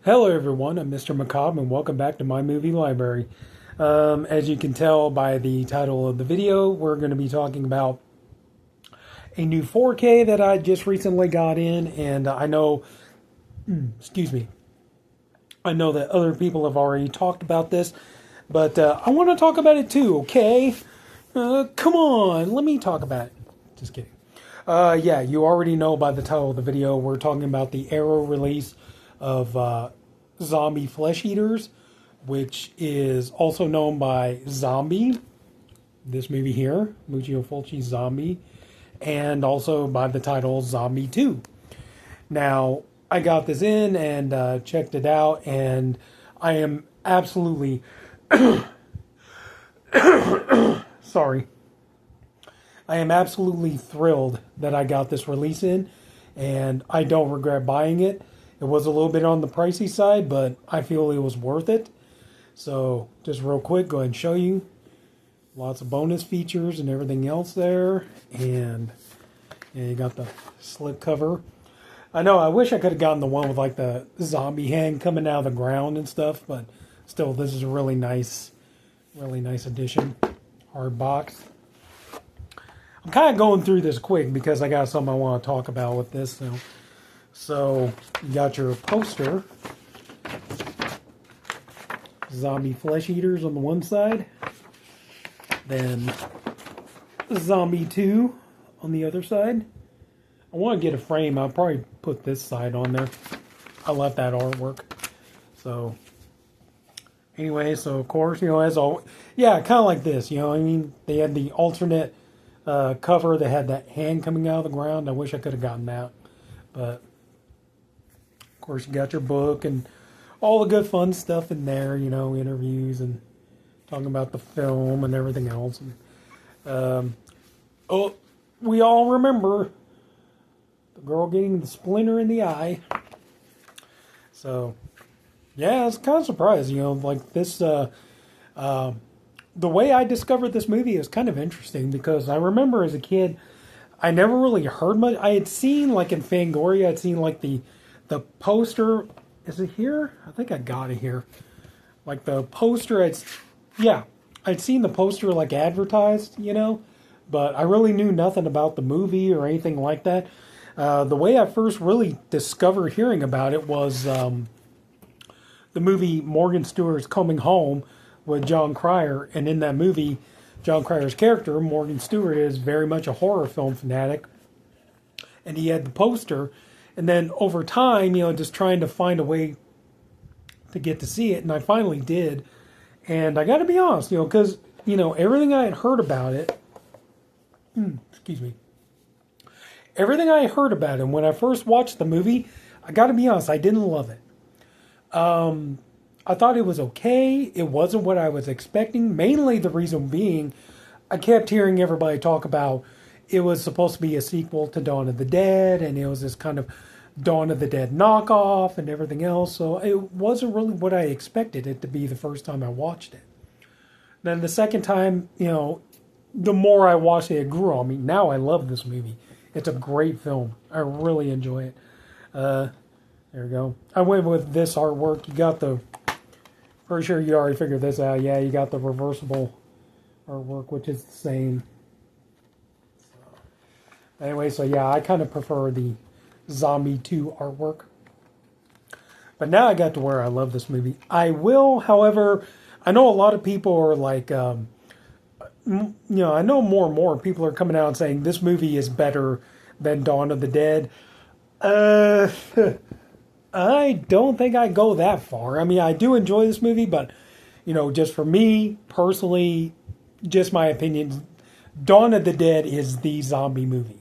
Hello everyone, I'm Mr. Macabre and welcome back to my movie library. As you can tell by the title of the video, we're going to be talking about a new 4K that I just recently got in, and I know, excuse me, I know that other people have already talked about this, but I want to talk about it too, okay? Come on, let me talk about it. Just kidding. Yeah, you already know by the title of the video, we're talking about the Arrow release of Zombie Flesh Eaters, which is also known by Zombie, this movie here, Lucio Fulci's Zombie, and also by the title Zombie 2. Now, I got this in and checked it out, and I am absolutely sorry. I am absolutely thrilled that I got this release in, and I don't regret buying it. It was a little bit on the pricey side, but I feel it was worth it. So, just real quick, go ahead and show you. Lots of bonus features and everything else there. And you got the slip cover. I know, I wish I could have gotten the one with like the zombie hand coming out of the ground and stuff, but still, this is a really nice edition. Hard box. I'm kind of going through this quick because I got something I want to talk about with this. So you got your poster. Zombie Flesh Eaters on the one side. Then Zombie 2 on the other side. I want to get a frame. I'll probably put this side on there. I love that artwork. So anyway, so of course, as always, yeah, kind of like this, I mean, they had the alternate cover that had that hand coming out of the ground. I wish I could have gotten that. But of course, you got your book and all the good fun stuff in there, interviews and talking about the film and everything else. And, we all remember the girl getting the splinter in the eye. So, yeah, I was kind of surprised, like this, the way I discovered this movie is kind of interesting because I remember as a kid, I never really heard much. I had seen, like in Fangoria, I'd seen like the poster. Is it here? I think I got it here. Like the poster, I'd seen the poster like advertised, but I really knew nothing about the movie or anything like that. The way I first really discovered hearing about it was the movie Morgan Stewart's Coming Home with John Cryer, and in that movie, John Cryer's character, Morgan Stewart, is very much a horror film fanatic, and he had the poster, and then over time, just trying to find a way to get to see it, and I finally did, and I got to be honest, because, everything I had heard about it, excuse me, everything I heard about it, and when I first watched the movie, I got to be honest, I didn't love it. I thought it was okay. It wasn't what I was expecting. Mainly the reason being, I kept hearing everybody talk about it was supposed to be a sequel to Dawn of the Dead, and it was this kind of Dawn of the Dead knockoff and everything else. So it wasn't really what I expected it to be the first time I watched it. Then the second time, the more I watched it, it grew on me. Now I love this movie. It's a great film. I really enjoy it. There we go. I went with this artwork. You got the... Pretty sure you already figured this out. Yeah, you got the reversible artwork, which is the same. Anyway, so yeah, I kind of prefer the Zombie 2 artwork. But now I got to where I love this movie. I will, however, I know a lot of people are like, I know more and more people are coming out and saying this movie is better than Dawn of the Dead. I don't think I go that far. I mean, I do enjoy this movie, but, just for me, personally, just my opinion, Dawn of the Dead is the zombie movie.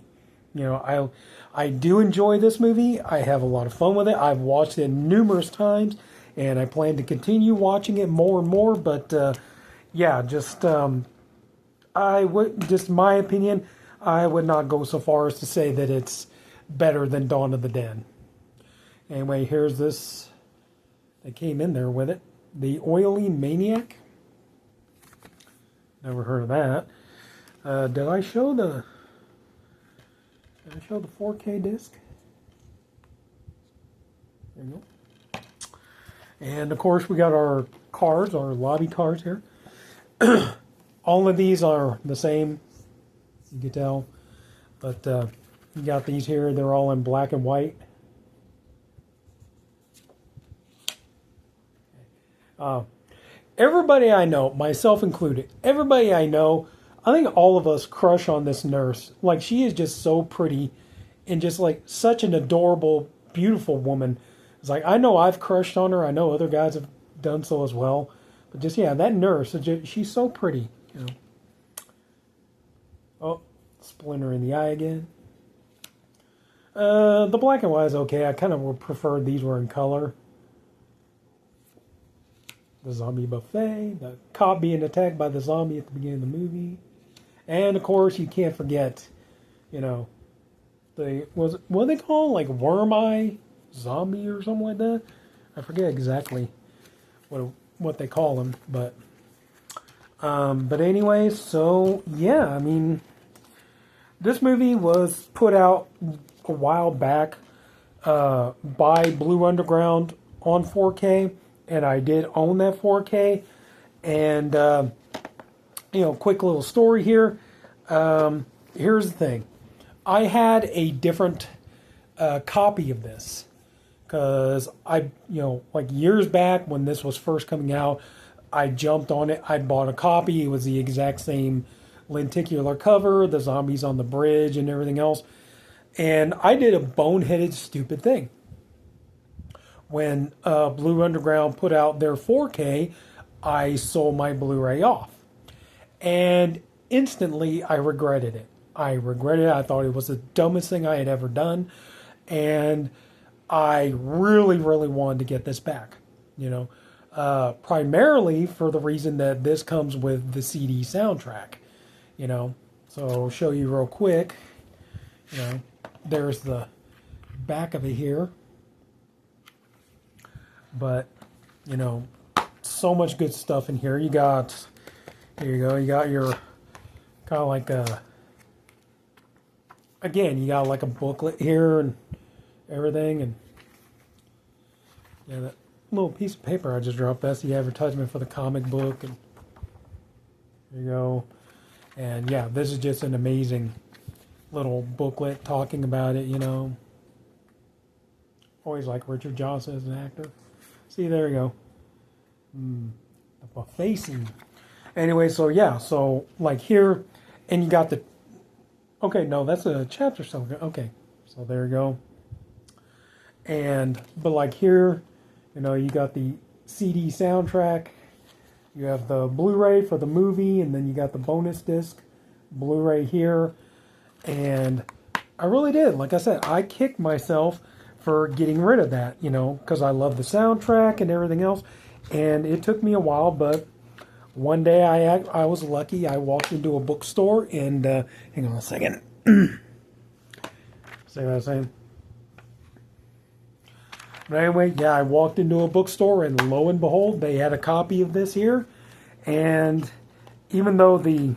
I do enjoy this movie. I have a lot of fun with it. I've watched it numerous times, and I plan to continue watching it more and more, but, yeah, just my opinion, I would not go so far as to say that it's better than Dawn of the Dead. Anyway, here's this that came in there with it. The Oily Maniac. Never heard of that. Did I show the 4K disc? There you go. And of course, we got our cards, our lobby cards here. All of these are the same, you can tell. But you got these here, they're all in black and white. Everybody I know, myself included, everybody I know, I think all of us crush on this nurse. Like, she is just so pretty and just like such an adorable, beautiful woman. It's like, I know I've crushed on her. I know other guys have done so as well. But just, yeah, that nurse, she's so pretty. You know. Oh, splinter in the eye again. The black and white is okay. I kind of would prefer these were in color. The zombie buffet, the cop being attacked by the zombie at the beginning of the movie. And of course, you can't forget, you know, what they call like worm eye zombie or something like that. I forget exactly what they call them, but anyway, so yeah, I mean, this movie was put out a while back by Blue Underground on 4K, and I did own that 4K. And you know, quick little story here. Here's the thing: I had a different copy of this because you know, like years back when this was first coming out, I jumped on it. I bought a copy. It was the exact same lenticular cover, the zombies on the bridge, and everything else. And I did a boneheaded, stupid thing. When Blue Underground put out their 4K, I sold my Blu-ray off. And instantly, I regretted it. I regretted it. I thought it was the dumbest thing I had ever done. And I really, really wanted to get this back. You know, primarily for the reason that this comes with the CD soundtrack. You know, so I'll show you real quick. You know, there's the back of it here. But, you know, so much good stuff in here. Here you go. You got your kind of like again, you got like a booklet here and everything. And yeah, that little piece of paper I just dropped, that's the advertisement for the comic book. And there you go. And yeah, this is just an amazing little booklet talking about it, you know. Always like Richard Johnson as an actor. See, there you go. The buffet scene. Anyway, so yeah, so like here, and you got the, okay, no, that's a chapter still. Okay, so there you go. And, but like here, you know, you got the CD soundtrack, you have the Blu-ray for the movie, and then you got the bonus disc Blu-ray here. And I really did, like I said, I kicked myself for getting rid of that, you know, because I love the soundtrack and everything else. And it took me a while, but one day I was lucky. I walked into a bookstore and, hang on a second. See what I'm saying? But anyway, yeah, I walked into a bookstore and lo and behold, they had a copy of this here. And even though the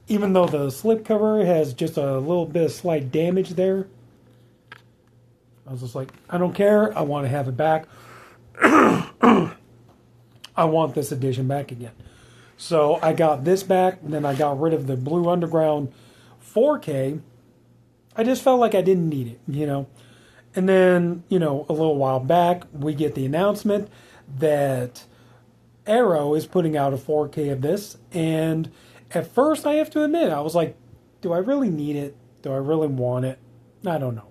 slipcover has just a little bit of slight damage there, I was just like, I don't care. I want to have it back. I want this edition back again. So I got this back, and then I got rid of the Blue Underground 4K. I just felt like I didn't need it, you know. And then, you know, a little while back, we get the announcement that Arrow is putting out a 4K of this. And at first, I have to admit, I was like, do I really need it? Do I really want it? I don't know.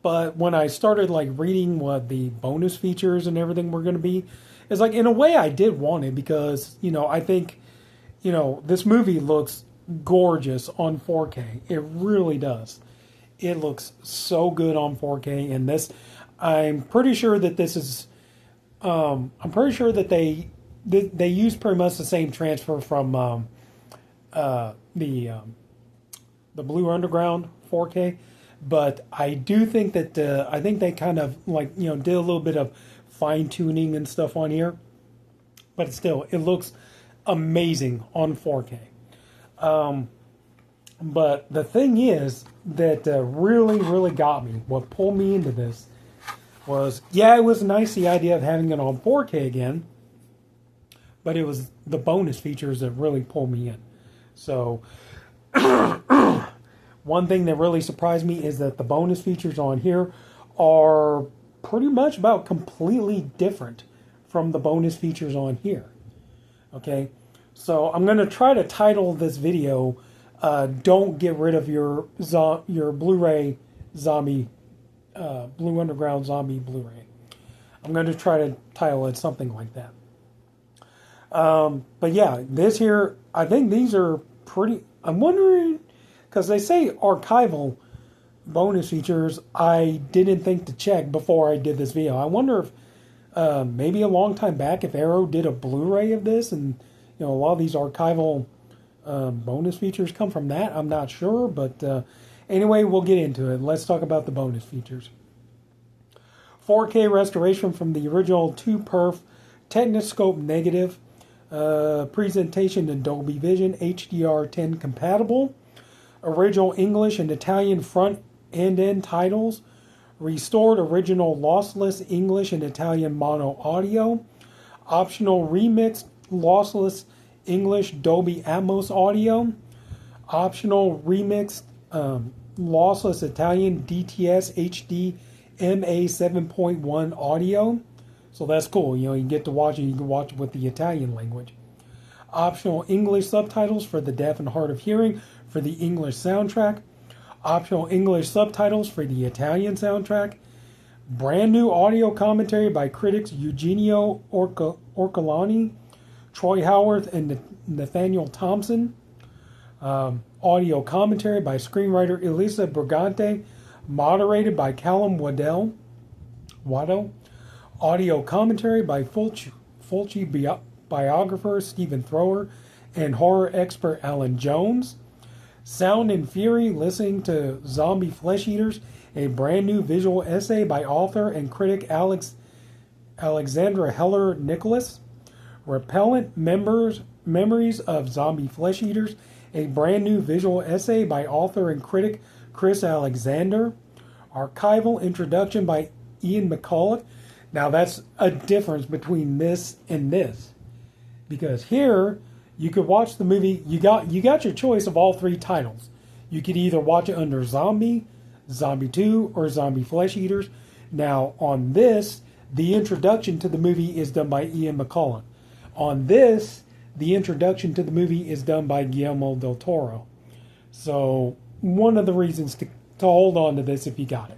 But when I started like reading what the bonus features and everything were going to be, it's like, in a way I did want it because, you know, I think, you know, this movie looks gorgeous on 4K. It really does. It looks so good on 4K. And this, I'm pretty sure that this is, I'm pretty sure that they use pretty much the same transfer from, the Blue Underground 4K. But I do think that I think they kind of like, you know, did a little bit of fine tuning and stuff on here, but still, it looks amazing on 4K. But the thing is that really got me, what pulled me into this, was, yeah, it was nice, the idea of having it on 4K again, but it was the bonus features that really pulled me in. So, one thing that really surprised me is that the bonus features on here are pretty much about completely different from the bonus features on here. Okay, so I'm going to try to title this video, Don't Get Rid of Your Blu-ray Zombie, Blue Underground Zombie Blu-ray. I'm going to try to title it something like that. But yeah, this here, I think these are pretty, I'm wondering, because they say archival bonus features, I didn't think to check before I did this video. I wonder if maybe a long time back, if Arrow did a Blu-ray of this, and a lot of these archival bonus features come from that. I'm not sure, but anyway, we'll get into it. Let's talk about the bonus features. 4K restoration from the original 2-perf Technoscope negative. Presentation in Dolby Vision, HDR10 compatible. Original English and Italian front and end titles. Restored original lossless English and Italian mono audio. Optional remixed lossless English Dolby Atmos audio. Optional remixed lossless Italian DTS HD MA 7.1 audio. So that's cool. You get to watch it. You can watch it with the Italian language. Optional English subtitles for the deaf and hard of hearing for the English soundtrack. Optional English subtitles for the Italian soundtrack. Brand new audio commentary by critics Eugenio Orcolani, Troy Howarth, and Nathaniel Thompson. Audio commentary by screenwriter Elisa Brigante, moderated by Callum Waddell. Audio commentary by Fulci biographer Stephen Thrower and horror expert Alan Jones. Sound and Fury, listening to zombie flesh eaters, a brand new visual essay by author and critic Alexandra Heller Nicholas. Repellent, memories of zombie flesh eaters, a brand new visual essay by author and critic Chris Alexander. Archival introduction by Ian McCulloch. Now that's a difference between this and this, because here you could watch the movie. You got your choice of all three titles. You could either watch it under Zombie, Zombie 2, or Zombie Flesh Eaters. Now on this, the introduction to the movie is done by Ian McCulloch. On this, the introduction to the movie is done by Guillermo del Toro. So one of the reasons to hold on to this if you got it.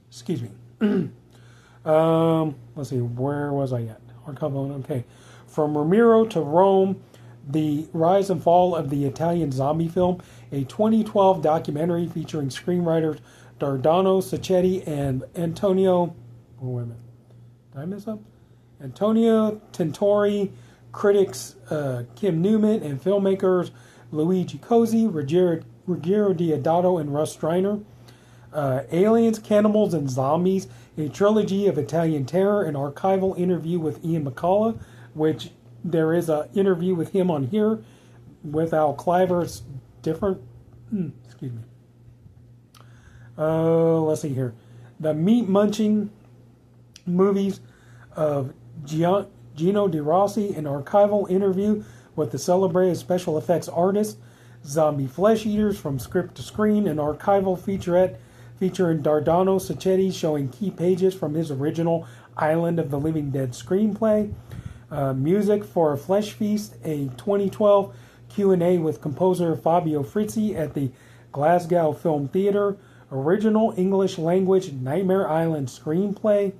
Excuse me. Let's see, where was I at? Archival, okay. From Ramiro to Rome, the rise and fall of the Italian zombie film, a 2012 documentary featuring screenwriters Dardano Sacchetti and Antonio. Oh, wait a minute. Did I mess up? Antonio Tintori, critics Kim Newman, and filmmakers Luigi Cozzi, Ruggiero Diodato, and Russ Streiner. Aliens, Cannibals, and Zombies, a trilogy of Italian terror, an archival interview with Ian McCulloch, which there is an interview with him on here with Al Cliver. It's different. Excuse me. Let's see here. The meat munching movies of Gino De Rossi, an archival interview with the celebrated special effects artist. Zombie Flesh Eaters, from script to screen, an archival featurette featuring Dardano Sacchetti showing key pages from his original Island of the Living Dead screenplay. Music for a Flesh Feast, a 2012 Q&A with composer Fabio Frizzi at the Glasgow Film Theatre. Original English language Nightmare Island screenplay.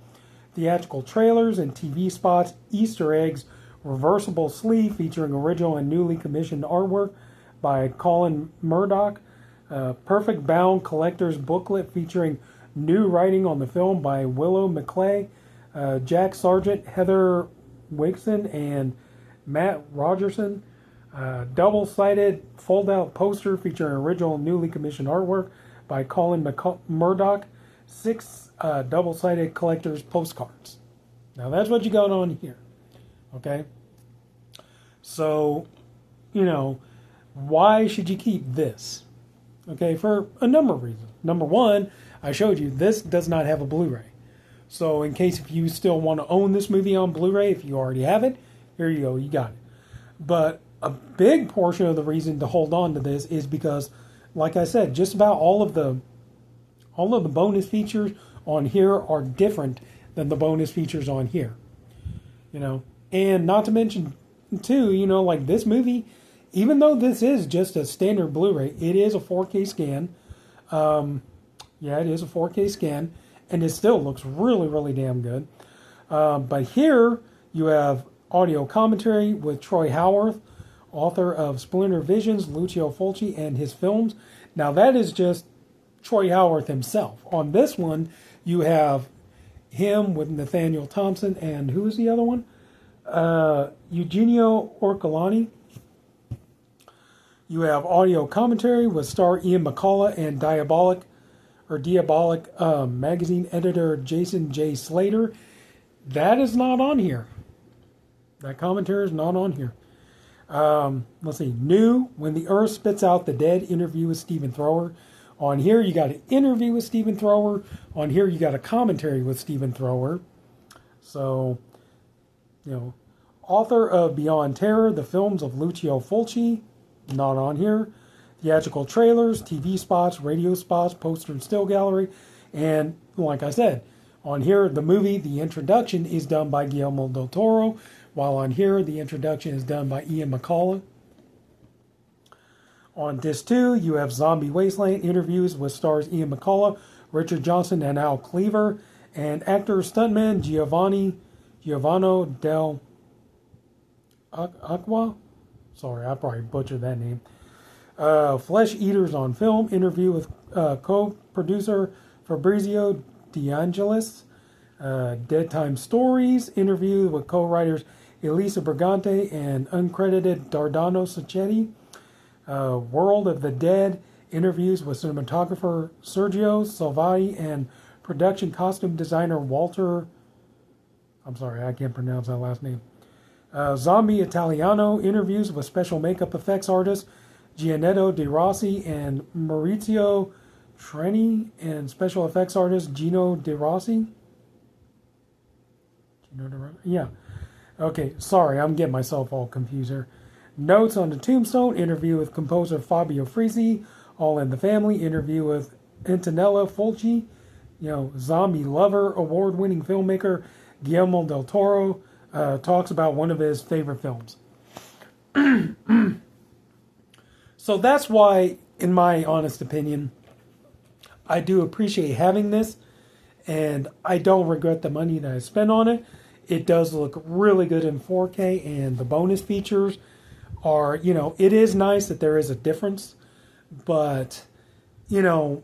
Theatrical trailers and TV spots, Easter eggs, reversible sleeve featuring original and newly commissioned artwork by Colin Murdoch. Perfect Bound collector's booklet featuring new writing on the film by Willow McClay, Jack Sargent, Heather Wigson, and Matt Rogerson. Double-sided fold-out poster featuring original and newly commissioned artwork by Colin Murdoch. 6 double-sided collector's postcards. Now that's what you got on here. Okay? So, why should you keep this? Okay, for a number of reasons. Number one, I showed you this does not have a Blu-ray. So in case if you still want to own this movie on Blu-ray, if you already have it, here you go, you got it. But a big portion of the reason to hold on to this is because, like I said, just about all of the bonus features on here are different than the bonus features on here. You know, and not to mention too, you know, like this movie, even though this is just a standard Blu-ray, it is a 4K scan. Yeah, it is a 4K scan, and it still looks really, really damn good. But here you have audio commentary with Troy Howarth, author of Splinter Visions, Lucio Fulci, and his films. Now that is just Troy Howarth himself. On this one, you have him with Nathaniel Thompson and who is the other one? Eugenio Orcolani. You have audio commentary with star Ian McCullough and Diabolic magazine editor Jason J. Slater. That is not on here. That commentary is not on here. Let's see. New, When the Earth Spits Out the Dead, interview with Stephen Thrower. On here, you got an interview with Stephen Thrower. On here, you got a commentary with Stephen Thrower. So, you know, author of Beyond Terror, the films of Lucio Fulci, not on here. Theatrical trailers, TV spots, radio spots, poster and still gallery. And like I said, on here, the movie, the introduction is done by Guillermo del Toro, while on here, the introduction is done by Ian McCullough. On disc 2, you have Zombie Wasteland interviews with stars Ian McCullough, Richard Johnson, and Al Cleaver, and actor stuntman Giovanni del Aqua. Sorry, I probably butchered that name. Flesh Eaters on Film, interview with co-producer Fabrizio De Angelis. Dead Time Stories, interview with co-writers Elisa Brigante and uncredited Dardano Sacchetti. World of the Dead, interviews with cinematographer Sergio Salvati and production costume designer Walter. I'm sorry, I can't pronounce that last name. Zombie Italiano, interviews with special makeup effects artists Gianetto De Rossi and Maurizio Treni and special effects artist Gino De Rossi. Yeah. Okay, sorry, I'm getting myself all confused here. Notes on the Tombstone, interview with composer Fabio Frizzi. All in the Family, interview with Antonella Fulci. You know, Zombie Lover, award-winning filmmaker Guillermo del Toro talks about one of his favorite films. So that's why, in my honest opinion, I do appreciate having this, and I don't regret the money that I spent on it. It does look really good in 4K, and the bonus features are, you know, it is nice that there is a difference, but, you know,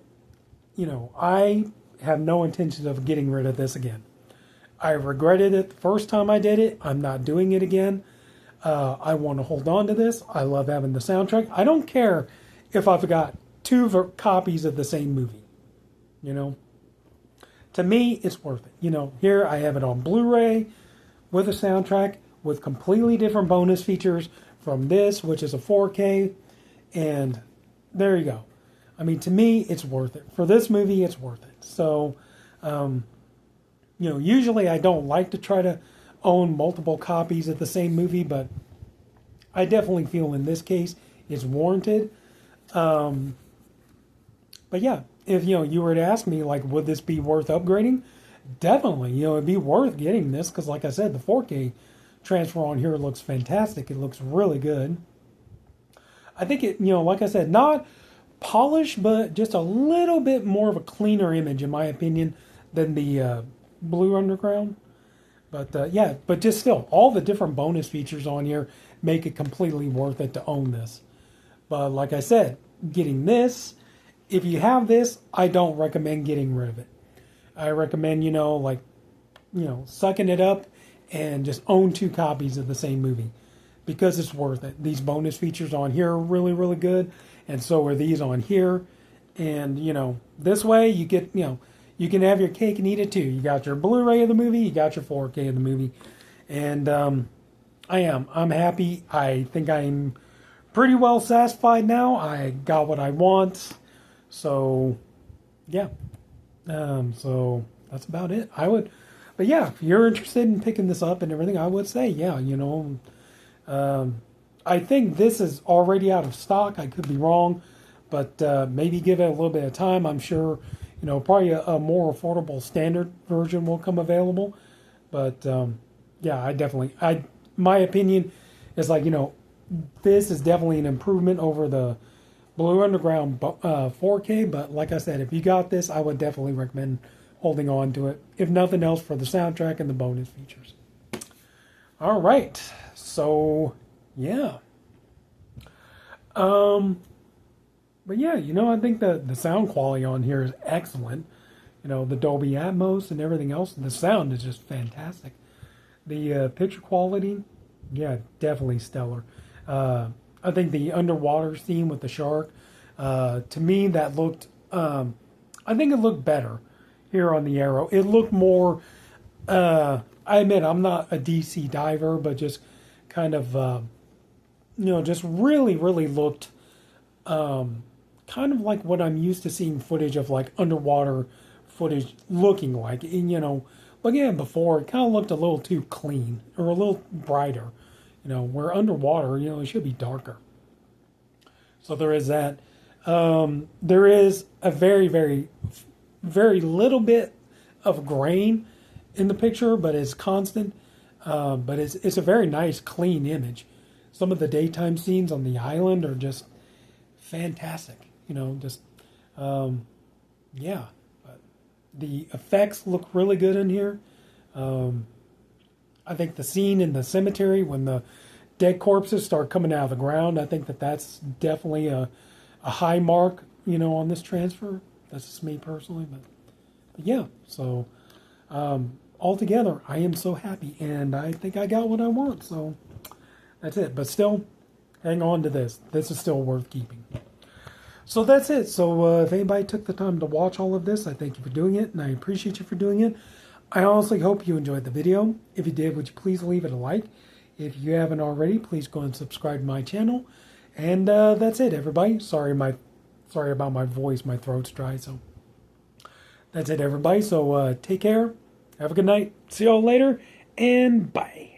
I have no intention of getting rid of this again. I regretted it the first time I did it. I'm not doing it again. I want to hold on to this. I love having the soundtrack. I don't care if I've got 2 copies of the same movie. You know, to me, it's worth it. You know, here I have it on Blu-ray with a soundtrack with completely different bonus features from this, which is a 4K. And there you go. I mean, to me, it's worth it. For this movie, it's worth it. So, you know, usually I don't like to try to own multiple copies of the same movie, but I definitely feel in this case it's warranted. But yeah, if, you know, you were to ask me, like, would this be worth upgrading? Definitely, you know, it'd be worth getting this because, like I said, the 4K transfer on here looks fantastic. It looks really good. I think it, you know, like I said, not polished, but just a little bit more of a cleaner image, in my opinion, than the Blue Underground. But yeah, but just still, all the different bonus features on here make it completely worth it to own this. But like I said, getting this, if you have this, I don't recommend getting rid of it. I recommend, you know, like, you know, sucking it up and just own 2 copies of the same movie because it's worth it. These bonus features on here are really, really good, and so are these on here. And, you know, this way you get, you know, you can have your cake and eat it too. You got your Blu-ray of the movie, you got your 4K of the movie. And I'm happy. I think I'm pretty well satisfied now. I got what I want. So, yeah. So that's about it. But yeah, if you're interested in picking this up and everything, I would say, yeah, I think this is already out of stock. I could be wrong, but maybe give it a little bit of time. I'm sure, probably a more affordable standard version will come available. But yeah, my opinion is like, this is definitely an improvement over the Blue Underground 4K. But like I said, if you got this, I would definitely recommend holding on to it, if nothing else, for the soundtrack and the bonus features. All right, so yeah. But yeah, I think the sound quality on here is excellent. The Dolby Atmos and everything else. The sound is just fantastic. The picture quality, yeah, definitely stellar. I think the underwater scene with the shark, to me, that looked, I think it looked better here on the Arrow. It looked more, I admit I'm not a DC diver, but just kind of, just really, really looked kind of like what I'm used to seeing footage of, like underwater footage looking like. And, looking at it before, it kind of looked a little too clean or a little brighter. Where underwater, it should be darker. So there is that. There is a very, very, very little bit of grain in the picture, but it's constant. But it's a very nice, clean image. Some of the daytime scenes on the island are just fantastic. Yeah. But the effects look really good in here. I think the scene in the cemetery when the dead corpses start coming out of the ground, I think that's definitely a high mark, on this transfer. That's just me personally, but yeah. So altogether, I am so happy, and I think I got what I want. So that's it. But still, hang on to this. This is still worth keeping. So that's it. So if anybody took the time to watch all of this, I thank you for doing it, and I appreciate you for doing it. I honestly hope you enjoyed the video. If you did, would you please leave it a like? If you haven't already, please go and subscribe to my channel. And that's it, everybody. Sorry about my voice. My throat's dry. So that's it, everybody. So take care. Have a good night. See you all later. And bye.